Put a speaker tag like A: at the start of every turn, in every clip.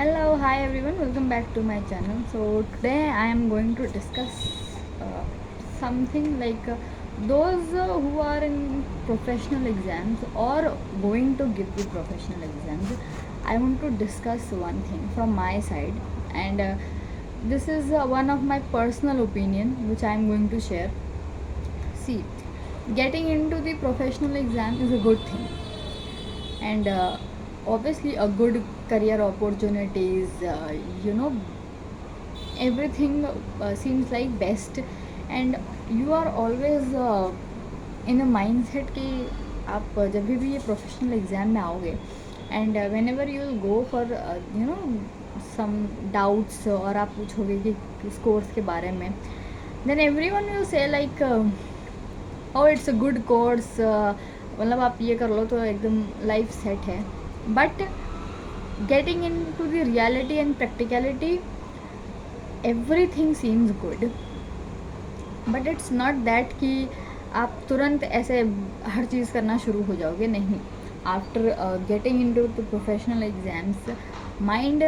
A: Hello, hi everyone, welcome back to my channel. So today I am going to discuss something like those who are in professional exams or going to give the professional exams. I want to discuss one thing from my side, and this is one of my personal opinion which I am going to share. See, getting into the professional exam is a good thing, and obviously a good career opportunities, everything seems like best, and you are always in a mindset कि आप जब भी ये professional exam में आओगे and whenever you will go for some doubts और आप पूछोगे कि इस कोर्स के बारे में, then everyone will say like oh it's a good course, मतलब आप ये कर लो तो एकदम लाइफ सेट है. But getting into the reality and practicality everything seems good, but it's not that कि आप तुरंत ऐसे हर चीज़ करना शुरू हो जाओगे. नहीं, after getting into the professional exams mind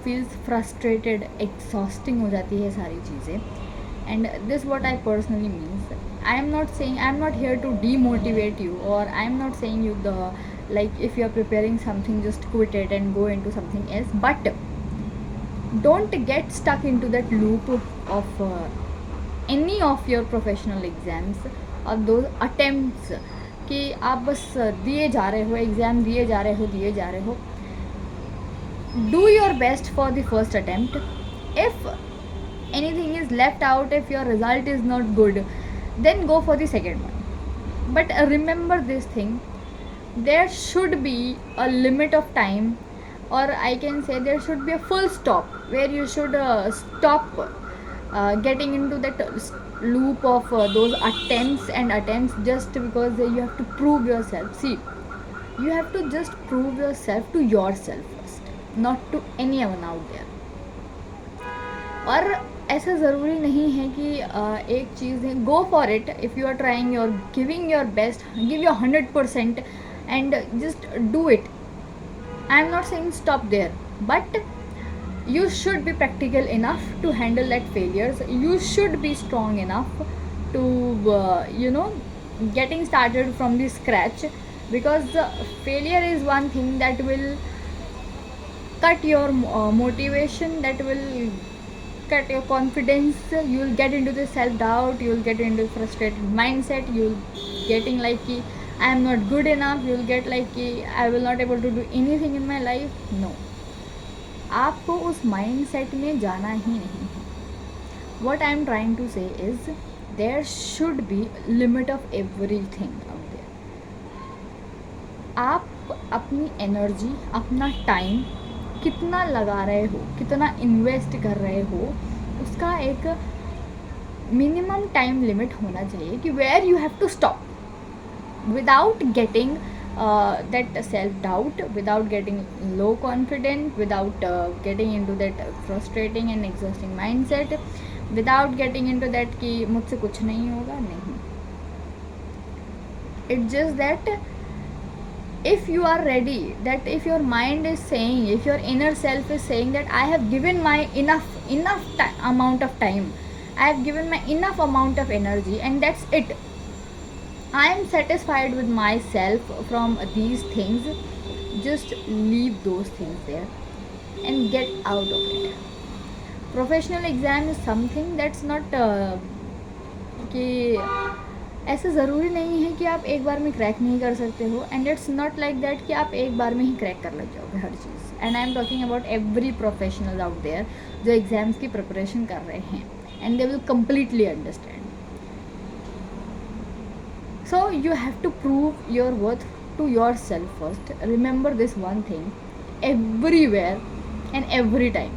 A: feels frustrated, exhausting हो जाती है सारी चीज़ें. And this what I personally means. I am not saying, I am not here to demotivate you, or I am not saying you the like if you are preparing something just quit it and go into something else, but don't get stuck into that loop of any of your professional exams or those attempts कि आप बस दिए जा रहे हो, exam दिए जा रहे हो. Do your best for the first attempt. If anything is left out, if your result is not good, then go for the second one. But remember this thing, there should be a limit of time, or I can say there should be a full stop where you should stop getting into that loop of those attempts just because you have to prove yourself. See, you have to just prove yourself to yourself first, not to anyone out there. और ऐसा ज़रूरी नहीं है कि एक चीज़ है, go for it. If you are trying your giving your best, give your 100% and just do it. I am not saying stop there, but you should be practical enough to handle that failures. You should be strong enough to getting started from the scratch, because failure is one thing that will cut your motivation, that will cut your confidence. You will get into the self doubt, you will get into frustrated mindset, you will getting like कि I am not good enough, you will get like कि I will not able to do anything in my life. No, आपको उस mindset में जाना ही नहीं है. What I am trying to say is there should be limit of everything out there. आप अपनी एनर्जी, अपना टाइम कितना लगा रहे हो, कितना इन्वेस्ट कर रहे हो, उसका एक मिनिमम टाइम लिमिट होना चाहिए कि where you have to stop without getting that self-doubt, without getting low confident, without getting into that frustrating and exhausting mindset, without getting into that कि मुझसे कुछ नहीं होगा. नहीं, it's just that if you are ready, that if your mind is saying, if your inner self is saying that I have given my enough amount of time, I have given my enough amount of energy, and that's it, I am satisfied with myself from these things, just leave those things there and get out of it. Professional exam is something that's not कि ऐसा ज़रूरी नहीं है कि आप एक बार में crack नहीं कर सकते हो, and it's not like that कि आप एक बार में ही क्रैक कर लग जाओगे हर चीज़. And I am talking about every professional out there जो एग्ज़ाम्स की प्रिपरेशन कर रहे हैं, and they will completely understand. So you have to prove your worth to yourself first. Remember this one thing, everywhere and every time.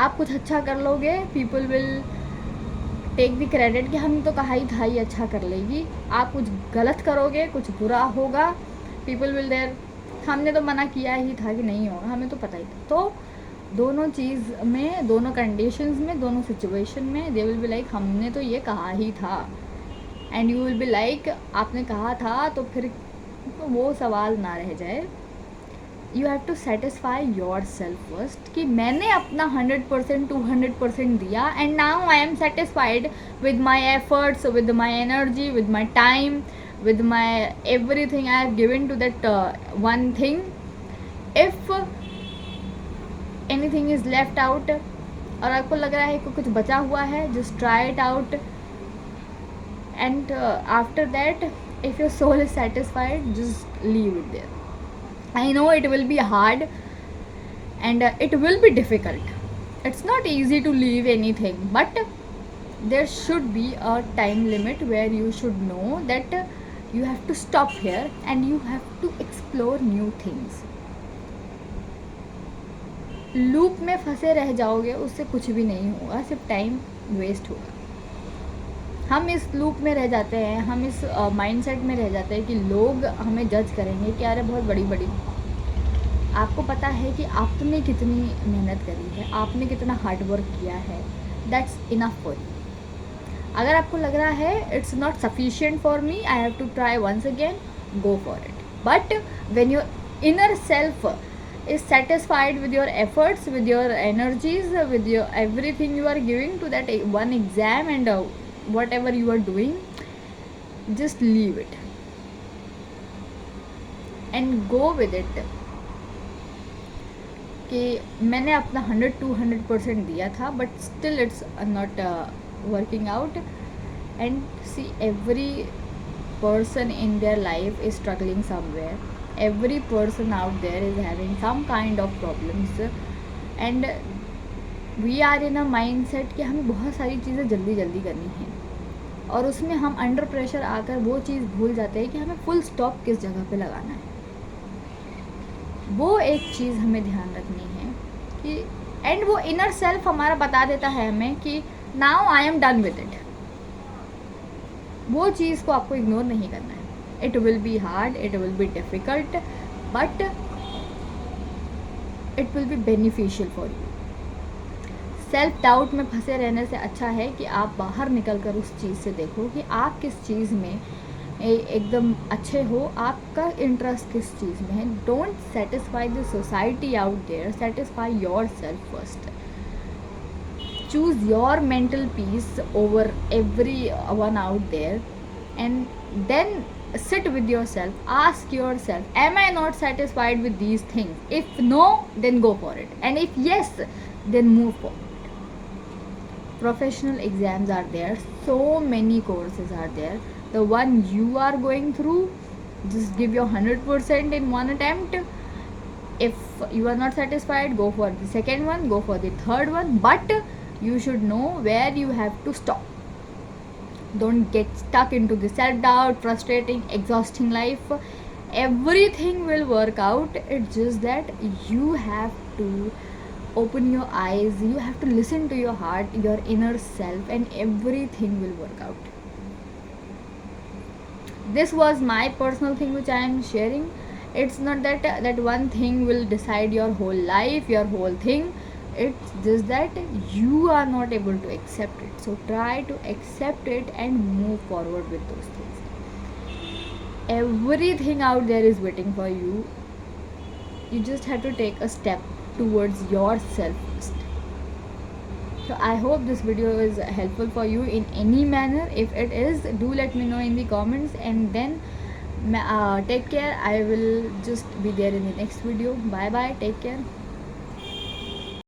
A: आप कुछ अच्छा कर लोगे, people will take the credit कि हम तो कहा ही था ये अच्छा कर लेगी. आप कुछ गलत करोगे, कुछ बुरा होगा, people will there हमने तो मना किया ही था कि नहीं होगा, हमें तो पता ही था. तो दोनों चीज़ में, दोनों कंडीशंस में, दोनों सिचुएशन में they will be like हमने तो ये कहा ही था, and you will be like आपने कहा था तो फिर तो वो सवाल ना रह जाए you have to satisfy yourself first कि मैंने अपना 100% 200% दिया, and now I am satisfied with my efforts, with my energy, with my time, with my everything I have given to that one thing. If anything is left out और आपको लग रहा है कि कुछ बचा हुआ है, just try it out, and after that if your soul is satisfied, just leave it there. I know it will be hard and it will be difficult. It's not easy to leave anything, but there should be a time limit where you should know that you have to stop here and you have to explore new things. Loop में फंसे रह जाओगे, उससे कुछ भी नहीं होगा, सिर्फ टाइम वेस्ट होगा. हम इस लूप में रह जाते हैं, हम इस माइंडसेट में रह जाते हैं कि लोग हमें जज करेंगे कि अरे बहुत बड़ी बड़ी. आपको पता है कि आपने कितनी मेहनत करी है, आपने कितना हार्ड वर्क किया है, दैट्स इनफ फॉर यू. अगर आपको लग रहा है it's not sufficient for me, I have to try once again, go for it. But when your inner self is satisfied with your efforts, with your energies, with your everything you are giving to that one exam, and whatever you are doing, just leave it and go with it. कि मैंने अपना 100-200% दिया था, but still it's not working out. And see, every person in their life is struggling somewhere. Every person out there is having some kind of problems, and we are in a mindset कि हमें बहुत सारी चीज़ें जल्दी जल्दी करनी है, और उसमें हम अंडर प्रेशर आकर वो चीज़ भूल जाते हैं कि हमें फुल स्टॉप किस जगह पे लगाना है. वो एक चीज़ हमें ध्यान रखनी है कि, एंड वो इनर सेल्फ हमारा बता देता है हमें कि now I am done with it. वो चीज़ को आपको इग्नोर नहीं करना है. It will be hard, it will be difficult, but it will be beneficial for you. Self doubt में फंसे रहने से अच्छा है कि आप बाहर निकल कर उस चीज़ से देखो कि आप किस चीज़ में एकदम अच्छे हो, आपका इंटरेस्ट किस चीज़ में है. Don't satisfy the society out there, satisfy yourself first. Choose your mental peace over everyone out there, and then sit with yourself, ask yourself, am I not satisfied with these things? If no, then go for it, and if yes, then move forward. Professional exams are there, so many courses are there. The one you are going through, just give your 100% in one attempt. If you are not satisfied, go for the second one, go for the third one, but you should know where you have to stop. Don't get stuck into the self-doubt, frustrating, exhausting life. Everything will work out. It's just that you have to open your eyes, you have to listen to your heart, your inner self, and everything will work out. This was my personal thing which I am sharing. It's not that one thing will decide your whole life, your whole thing. It's just that you are not able to accept it, so try to accept it and move forward with those things. Everything out there is waiting for you. You just have to take a step towards yourself first. So I hope this video is helpful for you in any manner. If it is, do let me know in the comments, and then take care. I will just be there in the next video. Bye bye, take care.